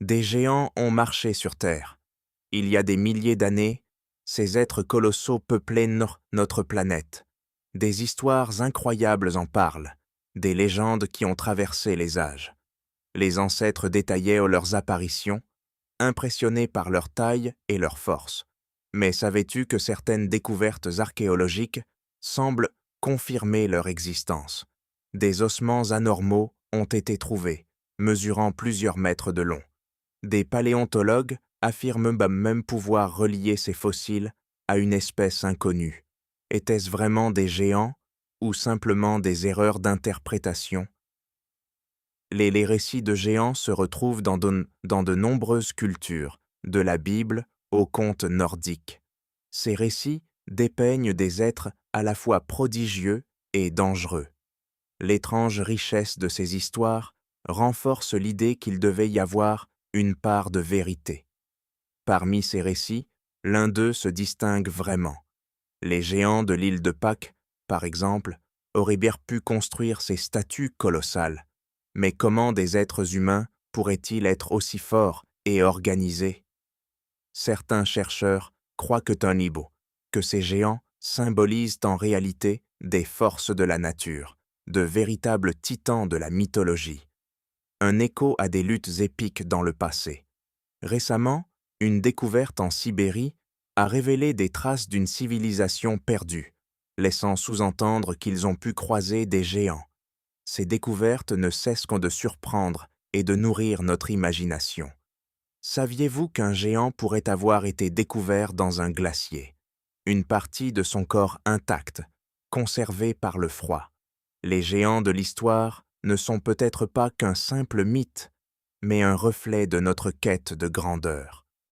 Des géants ont marché sur Terre. Il y a des milliers d'années, ces êtres colossaux peuplaient notre planète. Des histoires incroyables en parlent, des légendes qui ont traversé les âges. Les ancêtres détaillaient leurs apparitions, impressionnés par leur taille et leur force. Mais savais-tu que certaines découvertes archéologiques semblent confirmer leur existence? Des ossements anormaux ont été trouvés, mesurant plusieurs mètres de long. Des paléontologues affirment même pouvoir relier ces fossiles à une espèce inconnue. Étaient-ce vraiment des géants ou simplement des erreurs d'interprétation? Les récits de géants se retrouvent dans de nombreuses cultures, de la Bible aux contes nordiques. Ces récits dépeignent des êtres à la fois prodigieux et dangereux. L'étrange richesse de ces histoires renforce l'idée qu'il devait y avoir une part de vérité. Parmi ces récits, l'un d'eux se distingue vraiment. Les géants de l'île de Pâques, par exemple, auraient bien pu construire ces statues colossales. Mais comment des êtres humains pourraient-ils être aussi forts et organisés? Certains chercheurs croient que ces géants symbolisent en réalité des forces de la nature, de véritables titans de la mythologie. Un écho à des luttes épiques dans le passé. Récemment, une découverte en Sibérie a révélé des traces d'une civilisation perdue, laissant sous-entendre qu'ils ont pu croiser des géants. Ces découvertes ne cessent de surprendre et de nourrir notre imagination. Saviez-vous qu'un géant pourrait avoir été découvert dans un glacier? Une partie de son corps intacte, conservée par le froid. Les géants de l'histoire ne sont peut-être pas qu'un simple mythe, mais un reflet de notre quête de grandeur.